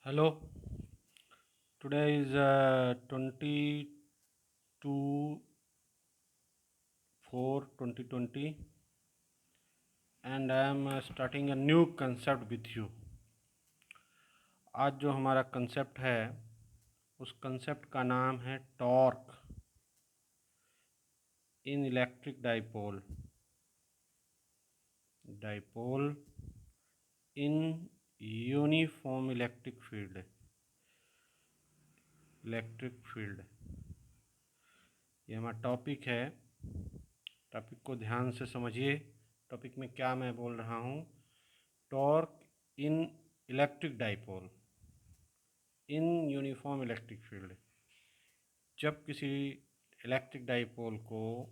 Hello, today is 22/4/2020 and I am starting a new concept with you. आज जो हमारा concept है उस कंसेप्ट का नाम है torque in electric dipole in uniform electric field ये हमारा टॉपिक है। टॉपिक को ध्यान से समझिए। टॉपिक में क्या मैं बोल रहा हूँ, torque in electric dipole in uniform electric field. जब किसी इलेक्ट्रिक डाइपोल को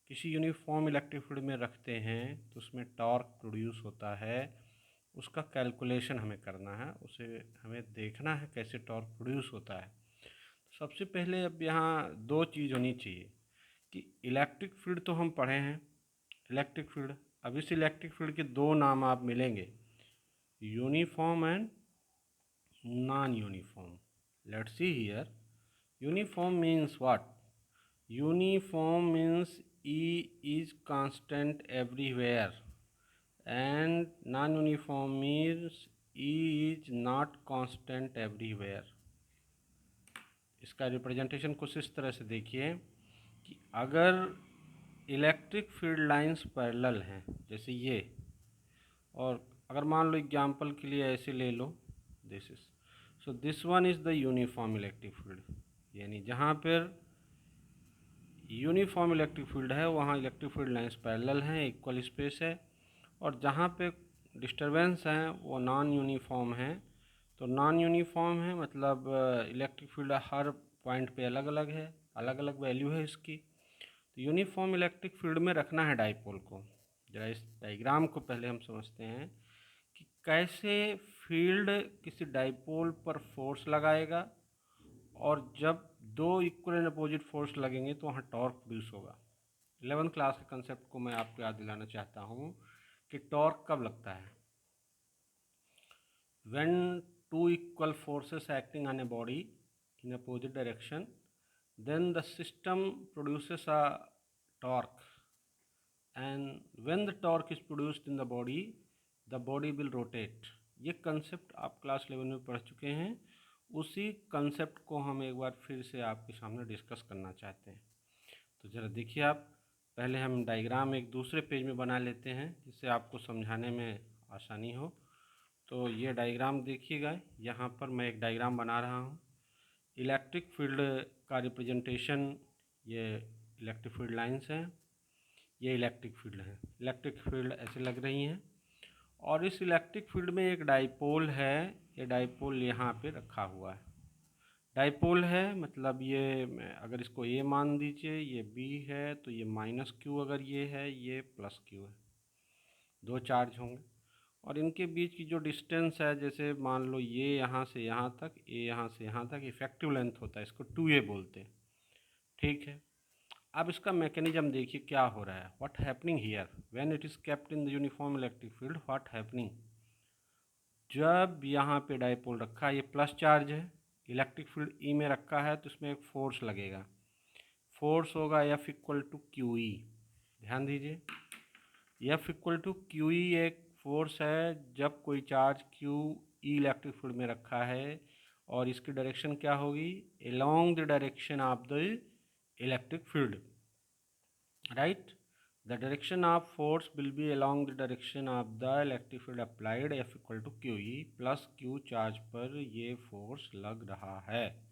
किसी यूनिफॉर्म इलेक्ट्रिक फील्ड में रखते हैं तो उसमें टॉर्क प्रोड्यूस होता है। उसका कैलकुलेशन हमें करना है, उसे हमें देखना है कैसे टॉर्क प्रोड्यूस होता है। सबसे पहले अब यहाँ दो चीज़ होनी चाहिए कि इलेक्ट्रिक फील्ड तो हम पढ़े हैं, इलेक्ट्रिक फील्ड। अब इस इलेक्ट्रिक फील्ड के दो नाम आप मिलेंगे, uniform and non uniform. Let's see here, uniform means what? Uniform means E is constant everywhere and non-uniform means E is not constant everywhere। इसका रिप्रेजेंटेशन कुछ इस तरह से देखिए कि अगर इलेक्ट्रिक फील्ड लाइंस पैरेलल हैं जैसे ये, और अगर मान लो एग्जाम्पल के लिए ऐसे ले लो, this is so this one is the uniform electric field, यानी जहाँ पर यूनिफॉर्म इलेक्ट्रिक फील्ड है वहाँ इलेक्ट्रिक फील्ड लाइंस पैरेलल हैं, इक्वल स्पेस है। और जहाँ पे डिस्टरबेंस हैं वो नॉन यूनिफॉर्म हैं। तो नॉन यूनिफॉर्म है मतलब इलेक्ट्रिक फील्ड हर पॉइंट पे अलग अलग है, अलग अलग वैल्यू है इसकी। तो यूनिफॉर्म इलेक्ट्रिक फील्ड में रखना है डाइपोल को। जरा इस डायग्राम को पहले हम समझते हैं कि कैसे फील्ड किसी डाइपोल पर फोर्स लगाएगा और जब दो इक्वल एंड अपोजिट फोर्स लगेंगे तो वहाँ टॉर्क प्रोड्यूस होगा। 11th क्लास के कंसेप्ट को मैं आपको याद दिलाना चाहता हूँ कि टॉर्क कब लगता है। When two equal forces acting on a body in opposite direction, then the system produces a torque, and when the torque is produced in the body will rotate। ये कंसेप्ट आप क्लास 11 में पढ़ चुके हैं, उसी कंसेप्ट को हम एक बार फिर से आपके सामने डिस्कस करना चाहते हैं। तो ज़रा देखिए, आप पहले हम डायग्राम एक दूसरे पेज में बना लेते हैं जिससे आपको समझाने में आसानी हो। तो ये डायग्राम देखिएगा, यहाँ पर मैं एक डायग्राम बना रहा हूँ। इलेक्ट्रिक फील्ड का रिप्रेजेंटेशन, ये इलेक्ट्रिक फील्ड लाइंस हैं, ये इलेक्ट्रिक फील्ड है। इलेक्ट्रिक फील्ड ऐसे लग रही हैं और इस इलेक्ट्रिक फील्ड में एक डाइपोल है। ये डाइपोल यहाँ पे रखा हुआ है। डाइपोल है मतलब ये, अगर इसको ए मान दीजिए, ये बी है, तो ये माइनस क्यू, अगर ये है ये प्लस क्यू है। दो चार्ज होंगे और इनके बीच की जो डिस्टेंस है, जैसे मान लो ये यहाँ से यहाँ तक, ये यहाँ से यहाँ तक इफेक्टिव लेंथ होता है, इसको 2a बोलते हैं। ठीक है, अब इसका मैकेनिज्म देखिए क्या हो रहा है। What happening here when it is kept in the uniform electric field, what happening. जब यहाँ पे डाइपोल रखा है, ये प्लस चार्ज है, इलेक्ट्रिक फील्ड ई में रखा है, तो इसमें एक फोर्स लगेगा। फोर्स होगा F equal to Q E. ध्यान दीजिए, F equal to Q E एक फोर्स है जब कोई charge Q E electric field में रखा है, और इसकी डायरेक्शन क्या होगी, along the direction of the electric field, right. The direction of force will be along the direction of the electric field applied. F equal to Q E plus Q charge पर ये force लग रहा है।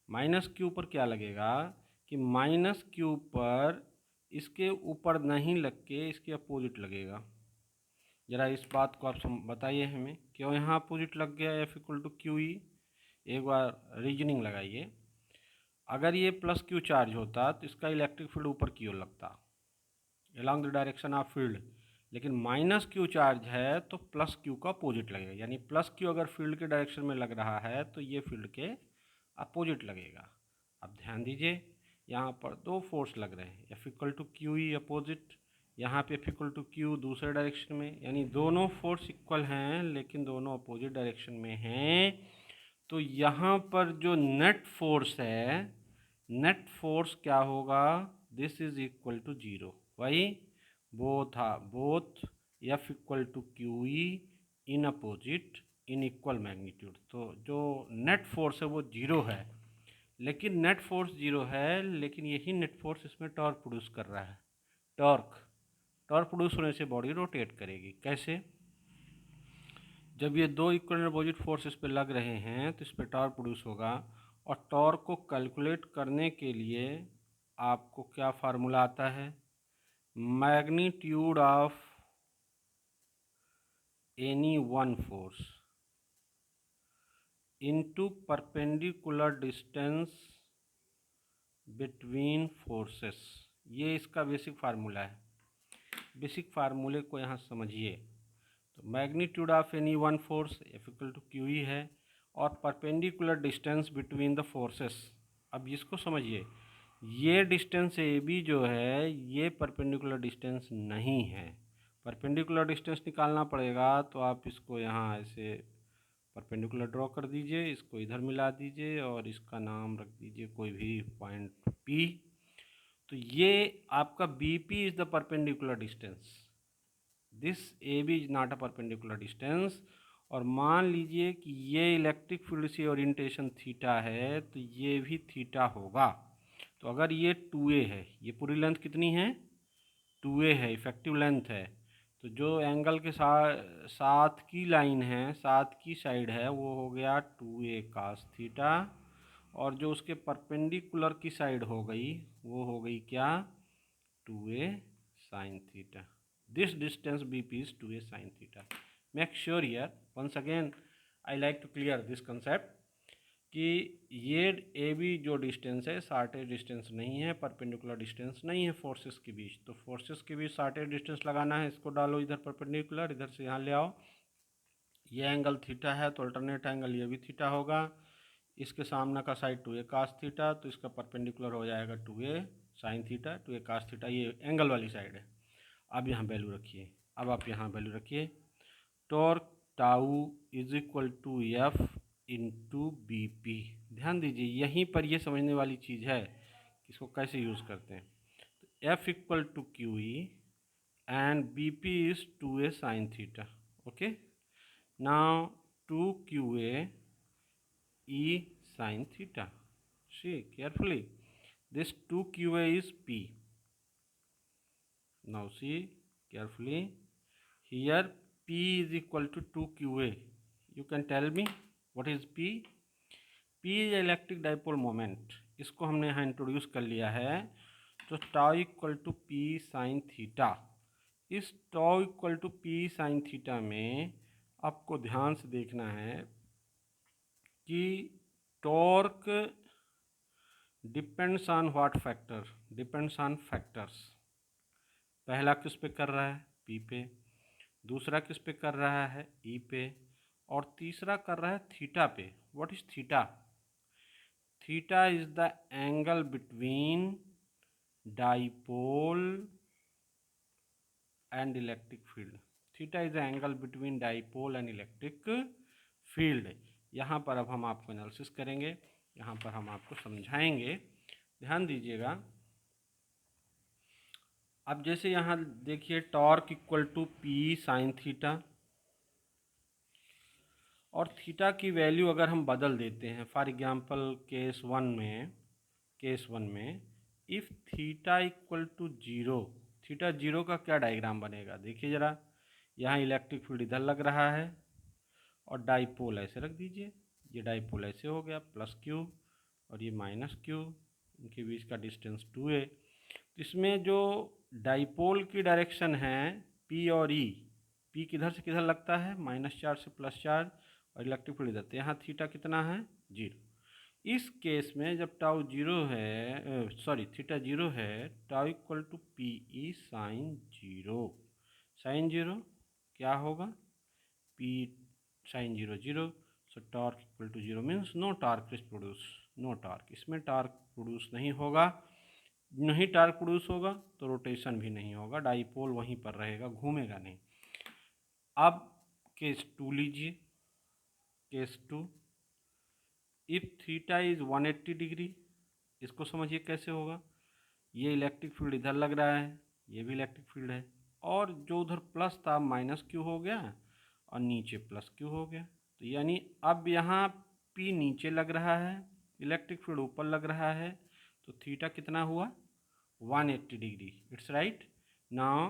Minus Q पर क्या लगेगा कि minus Q पर इसके ऊपर नहीं लग के इसके अपोजिट लगेगा। ज़रा इस बात को आप बताइए हमें, क्यों यहाँ अपोजिट लग गया F equal to Q E. एक बार रीजनिंग लगाइए। अगर ये प्लस क्यू चार्ज होता तो इसका इलेक्ट्रिक फील्ड ऊपर की ओर लगता, along the direction of field, लेकिन माइनस क्यू चार्ज है तो प्लस क्यू का अपोजिट लगेगा। यानी प्लस क्यू अगर फील्ड के डायरेक्शन में लग रहा है तो ये फील्ड के अपोजिट लगेगा। अब ध्यान दीजिए, यहाँ पर दो फोर्स लग रहे हैं, F equal to Q E opposite, यहाँ पे F इक्वल टू क्यू दूसरे डायरेक्शन में, यानी दोनों फोर्स इक्वल हैं लेकिन दोनों अपोजिट डायरेक्शन में हैं। तो यहाँ पर जो नेट फोर्स है, नेट फोर्स क्या होगा, this is equal to 0। Why both F equal to Q E in opposite in equal magnitude. तो जो नेट फोर्स है वो 0 है, लेकिन नेट फोर्स 0 है, लेकिन यही नेट फोर्स इसमें टॉर्क प्रोड्यूस कर रहा है। टॉर्क प्रोड्यूस होने से बॉडी रोटेट करेगी। कैसे? जब ये दो इक्वल एंड अपोजिट फोर्स इस पर लग रहे हैं तो इस पर टॉर्क प्रोड्यूस होगा। और टॉर्क को कैलकुलेट करने के लिए आपको क्या फार्मूला आता है, magnitude of any one force into perpendicular distance between forces. ये इसका बेसिक फार्मूला है। बेसिक फार्मूले को यहाँ समझिए। तो magnitude of any one force F equal to Q E है, और perpendicular distance between the forces. अब इसको समझिए, ये डिस्टेंस ए बी जो है ये परपेंडिकुलर डिस्टेंस नहीं है। परपेंडिकुलर डिस्टेंस निकालना पड़ेगा, तो आप इसको यहाँ ऐसे परपेंडिकुलर ड्रॉ कर दीजिए, इसको इधर मिला दीजिए और इसका नाम रख दीजिए कोई भी पॉइंट P। तो ये आपका BP is the perpendicular distance, this AB is not a perpendicular distance. और मान लीजिए कि ये इलेक्ट्रिक फील्ड से ओरिएंटेशन थीटा है, तो ये भी थीटा होगा। तो अगर ये 2A है, ये पूरी लेंथ कितनी है, 2A है, इफेक्टिव लेंथ है। तो जो एंगल के साथ की लाइन है, साथ की साइड है, वो हो गया 2A cos थीटा। और जो उसके परपेंडिकुलर की साइड हो गई वो हो गई क्या, 2A sin theta. This distance BP is 2A sin theta. Make sure here once again I like to clear this concept कि ये AB जो डिस्टेंस है शॉर्टेज डिस्टेंस नहीं है, परपेंडिकुलर डिस्टेंस नहीं है फोर्सेस के बीच। तो फोर्सेस के बीच शॉर्टेज डिस्टेंस लगाना है, इसको डालो इधर परपेंडिकुलर, इधर से यहाँ ले आओ। ये एंगल थीटा है तो अल्टरनेट एंगल ये भी थीटा होगा। इसके सामने का साइड 2A cos थीटा, तो इसका परपेंडिकुलर हो जाएगा 2A sin theta, 2A cos theta, ये एंगल वाली साइड है। अब यहाँ वैल्यू रखिए, अब आप यहाँ वैल्यू रखिए, torque tau is equal to F into BP। ध्यान दीजिए यहीं पर ये समझने वाली चीज़ है कि इसको कैसे यूज़ करते हैं। तो F equal to Q E and BP is 2A sin theta. Okay, now 2QA E sin theta. See carefully, this 2QA is P. Now see carefully, here P is equal to 2QA. You can tell me what is P? P is electric dipole moment, इसको हमने यहाँ introduce कर लिया है। तो tau equal to P sin theta, इस tau equal to P sin theta में आपको ध्यान से देखना है कि torque depends on what factor, depends on factors. पहला किस पे कर रहा है, P पे, दूसरा किस पे कर रहा है, E पे, और तीसरा कर रहा है थीटा पे। What is theta? Theta is the angle between dipole and electric field. Theta is the angle between dipole and electric field. यहाँ पर अब हम आपको एनालिसिस करेंगे, यहाँ पर हम आपको समझाएंगे। ध्यान दीजिएगा। अब जैसे यहाँ देखिए torque equal to P sin theta, और थीटा की वैल्यू अगर हम बदल देते हैं, फॉर एग्जांपल केस वन में if theta equal to 0, theta 0 का क्या डायग्राम बनेगा, देखिए ज़रा। यहाँ इलेक्ट्रिक फील्ड इधर लग रहा है और डाइपोल ऐसे रख दीजिए, ये डाइपोल ऐसे हो गया प्लस Q और ये माइनस Q, इनके बीच का डिस्टेंस 2A। तो इसमें जो डाइपोल की डायरेक्शन है P और E, P किधर से किधर लगता है, -4 से +4, और इलेक्ट्रिक फील्ड इधर। तो यहाँ थीटा कितना है, 0। इस केस में जब टाउ 0 है, थीटा 0 है, tau equal to PE sin 0। sin 0 क्या होगा, P sin 0 0। So torque equal to 0 means no torque is produce, no torque, इसमें टॉर्क प्रोड्यूस नहीं होगा। नहीं टार्क प्रोड्यूस होगा तो रोटेशन भी नहीं होगा, डाइपोल वहीं पर रहेगा, घूमेगा नहीं। अब केस 2 लीजिए। Case 2, if theta is 180 degree, इसको समझिए कैसे होगा। ये इलेक्ट्रिक फील्ड इधर लग रहा है, ये भी इलेक्ट्रिक फील्ड है, और जो उधर प्लस था माइनस क्यू हो गया और नीचे प्लस क्यू हो गया। तो यानी अब यहाँ पी नीचे लग रहा है, इलेक्ट्रिक फील्ड ऊपर लग रहा है, तो थीटा कितना हुआ 180 degree. It's right. Now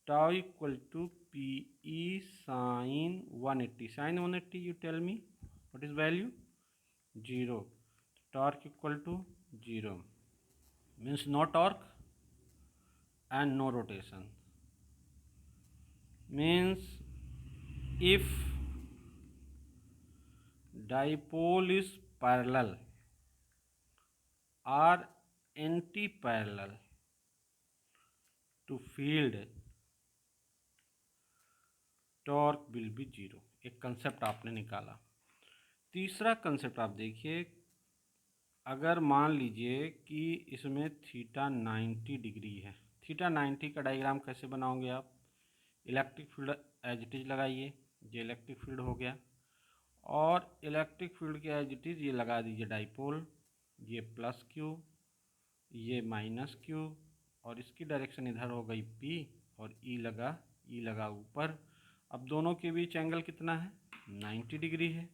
tau equal to P E sine 180। Sine 180 you tell me what is value 0। Torque equal to 0 means no torque and no rotation, means if dipole is parallel or anti-parallel to field, torque will be 0। एक concept आपने निकाला। तीसरा concept आप देखिए, अगर मान लीजिए कि इसमें थीटा 90 डिग्री है, थीटा 90 का डायग्राम कैसे बनाओगे आप, electric field as it is लगाइए, ये इलेक्ट्रिक फील्ड हो गया, और इलेक्ट्रिक फील्ड के एज इट इज ये लगा दीजिए डाइपोल, ये प्लस क्यू, ये माइनस क्यू, और इसकी डायरेक्शन इधर हो गई पी, और ई लगा ऊपर। अब दोनों के बीच एंगल कितना है 90 डिग्री है।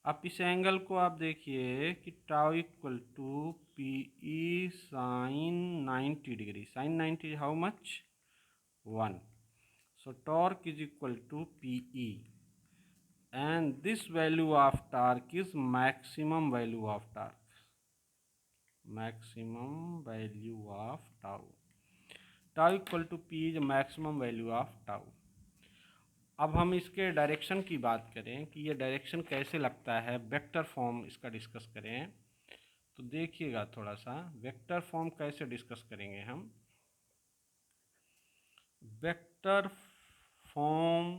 अब इस एंगल को आप देखिए कि tau equal to P E sine 90 degree, sine 90 how much 1। So torque is equal to PE, and this value of torque is maximum value of torque, maximum value of tau। tau equal to P is maximum value of tau। अब हम इसके direction की बात करें कि ये direction कैसे लगता है, वेक्टर फॉर्म इसका डिस्कस करें, तो देखिएगा थोड़ा सा वेक्टर फॉर्म कैसे डिस्कस करेंगे हम। वेक्टर फॉर्म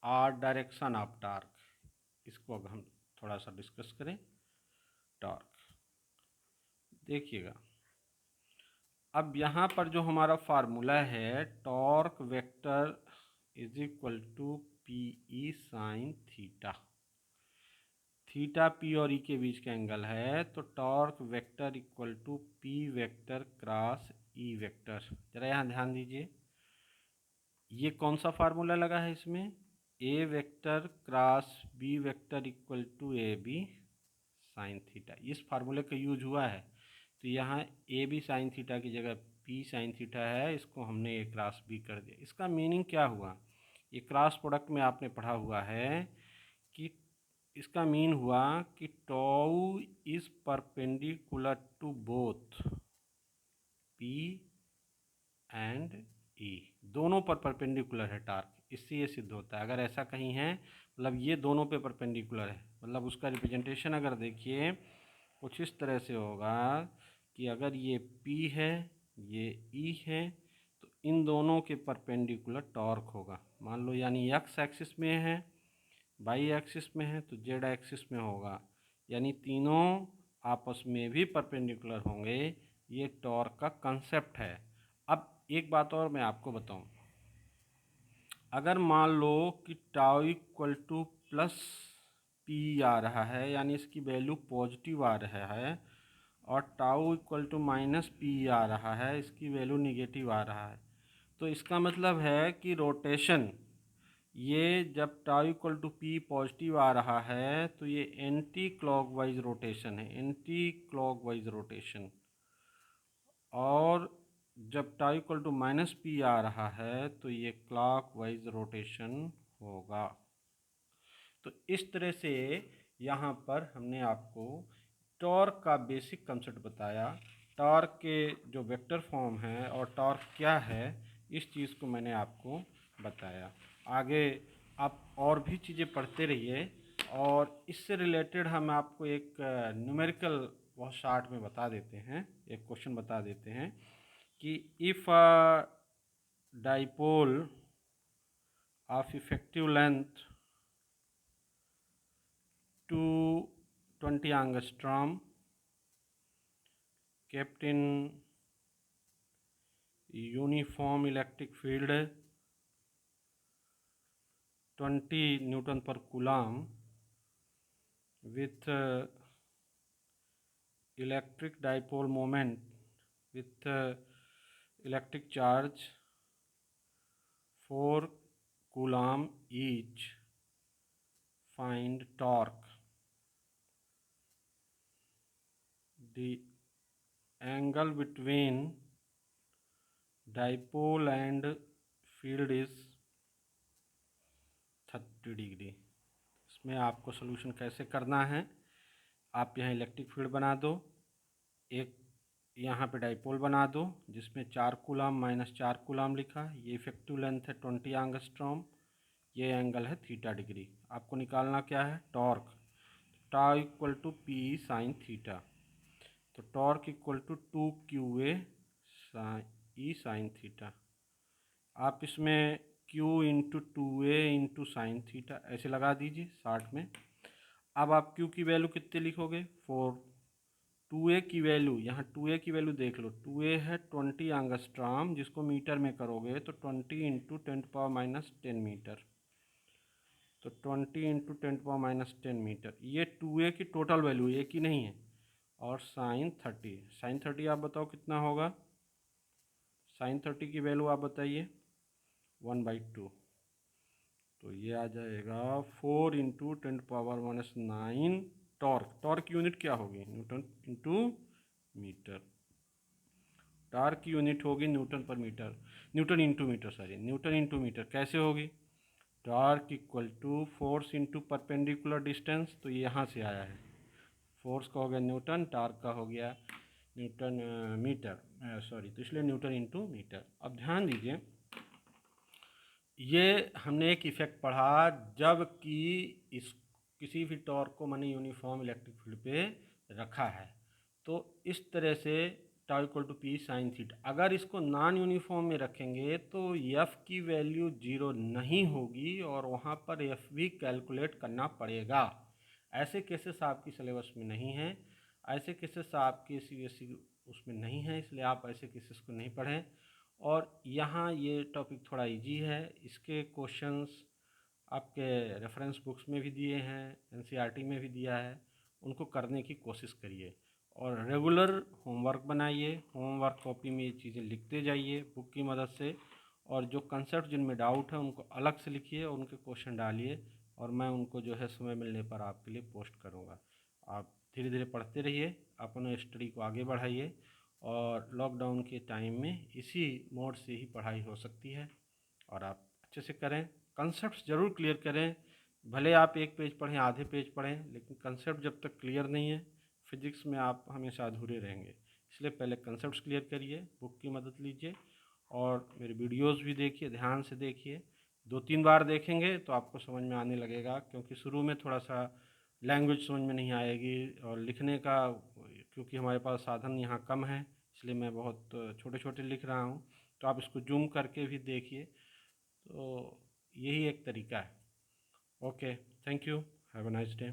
और डायरेक्शन ऑफ टार्क, इसको अब हम थोड़ा सा डिस्कस करें। टॉर्क देखिएगा, अब यहाँ पर जो हमारा फार्मूला है torque vector is equal to P E sine theta, theta P और ई के बीच का एंगल है, तो torque vector equal to P vector cross E vector. जरा यहाँ ध्यान दीजिए, ये कौन सा फार्मूला लगा है इसमें, A vector cross B vector equal to A B sine theta, इस फार्मूले का यूज हुआ है। तो यहाँ ए बी साइन थीटा की जगह पी साइन थीटा है, इसको हमने ए क्रॉस बी कर दिया। इसका मीनिंग क्या हुआ, ये क्रॉस प्रोडक्ट में आपने पढ़ा हुआ है कि इसका मीन हुआ कि tau is perpendicular to both P and E, दोनों पर परपेंडिकुलर है टार्क, इससे ये सिद्ध होता है। अगर ऐसा कहीं है मतलब ये दोनों पे परपेंडिकुलर है, मतलब उसका रिप्रेजेंटेशन अगर देखिए कुछ इस तरह से होगा कि अगर ये P है ये E है, तो इन दोनों के परपेंडिकुलर टॉर्क होगा। मान लो यानी एक्स एक्सिस में है, वाई एक्सिस में है, तो जेड एक्सिस में होगा, यानी तीनों आपस में भी परपेंडिकुलर होंगे। ये टॉर्क का कंसेप्ट है। अब एक बात और मैं आपको बताऊं, अगर मान लो कि tau equal to plus P आ रहा है, यानी इसकी वैल्यू पॉजिटिव आ रहा है, और tau equal to minus P आ रहा है, इसकी वैल्यू निगेटिव आ रहा है, तो इसका मतलब है कि रोटेशन, ये जब tau equal to P positive आ रहा है तो ये एंटी क्लॉकवाइज रोटेशन है, एंटी क्लॉकवाइज रोटेशन, और जब tau equal to minus P आ रहा है तो ये क्लॉकवाइज रोटेशन होगा। तो इस तरह से यहाँ पर हमने आपको टॉर्क का बेसिक कंसेप्ट बताया, टॉर्क के जो वेक्टर फॉर्म है और टॉर्क क्या है, इस चीज़ को मैंने आपको बताया। आगे आप और भी चीज़ें पढ़ते रहिए, और इससे रिलेटेड हम आपको एक न्यूमेरिकल बहुत शार्ट में बता देते हैं, एक क्वेश्चन बता देते हैं कि if dipole of effective length 220 angstrom kept in uniform electric field 20 Newton पर coulomb with electric dipole moment with electric charge 4 coulomb each. Find torque. The angle between dipole and field is 30 degree. इसमें आपको solution कैसे करना है, आप यहाँ electric field बना दो, एक यहाँ पे डाइपोल बना दो जिसमें 4 कूलम माइनस 4 कूलम लिखा, ये इफेक्टिव लेंथ है 20 एंगस्ट्रॉम, ये एंगल है थीटा डिग्री। आपको निकालना क्या है, torque. Tau equal to P sine theta, तो torque equal to 2qa E sine theta. आप इसमें q into 2a into sine theta ऐसे लगा दीजिए 60 में। अब आप q की वैल्यू कितने लिखोगे, 4। 2a की वैल्यू, यहाँ 2a की वैल्यू देख लो, 2a है 20 एंगस्ट्रॉम, जिसको मीटर में करोगे तो 20 इंटू 10⁻⁻10 मीटर, तो 20 इंटू 10⁻⁻10 मीटर। ये 2a की टोटल वैल्यू, एक ही नहीं है। और साइन 30 आप बताओ कितना होगा, साइन 30 की वैल्यू आप बताइए, 1/2, तो ये आ जाएगा 4 इंटू 10⁻⁻9 टॉर्क। टॉर्क की यूनिट क्या होगी, न्यूटन इंटू मीटर। टॉर्क की यूनिट होगी न्यूटन पर metre, newton into metre, sorry newton into metre. कैसे होगी, torque equal to force into perpendicular distance, तो ये यहाँ से आया है, फोर्स का हो गया न्यूटन, टॉर्क का हो गया न्यूटन मीटर, सॉरी, तो इसलिए न्यूटन इंटू मीटर। अब ध्यान दीजिए, ये हमने एक इफेक्ट पढ़ा जब कि इस किसी भी टॉर्क को मैंने यूनिफॉर्म इलेक्ट्रिक फील्ड पे रखा है, तो इस तरह से tau equal to P sine theta. अगर इसको नॉन यूनिफॉर्म में रखेंगे तो एफ की वैल्यू 0 नहीं होगी और वहाँ पर एफ भी कैलकुलेट करना पड़ेगा। ऐसे केसेस आपकी सिलेबस में नहीं है, ऐसे केसेस आपके CBSE उसमें नहीं है, इसलिए आप ऐसे केसेस को नहीं पढ़ें। और यहाँ ये टॉपिक थोड़ा इजी है, इसके क्वेश्चंस आपके रेफरेंस बुक्स में भी दिए हैं, NCERT में भी दिया है, उनको करने की कोशिश करिए और रेगुलर होमवर्क बनाइए। होमवर्क कॉपी में ये चीज़ें लिखते जाइए बुक की मदद से, और जो कंसेप्ट जिनमें डाउट है उनको अलग से लिखिए और उनके क्वेश्चन डालिए, और मैं उनको जो है समय मिलने पर आपके लिए पोस्ट करूँगा। आप धीरे धीरे पढ़ते रहिए, अपने स्टडी को आगे बढ़ाइए, और लॉकडाउन के टाइम में इसी मोड से ही पढ़ाई हो सकती है, और आप अच्छे से करें। कंसेप्ट ज़रूर क्लियर करें, भले आप एक पेज पढ़ें, आधे पेज पढ़ें, लेकिन कंसेप्ट जब तक क्लियर नहीं है, फिजिक्स में आप हमेशा अधूरे रहेंगे। इसलिए पहले कंसेप्ट क्लियर करिए, बुक की मदद लीजिए, और मेरे वीडियोस भी देखिए, ध्यान से देखिए। 2-3 बार देखेंगे तो आपको समझ में आने लगेगा, क्योंकि शुरू में थोड़ा सा लैंग्वेज समझ में नहीं आएगी, और लिखने का क्योंकि हमारे पास साधन यहाँ कम है, इसलिए मैं बहुत छोटे छोटे लिख रहा हूँ, तो आप इसको जूम करके भी देखिए, तो यही एक तरीका है। Okay, thank you, have a nice day.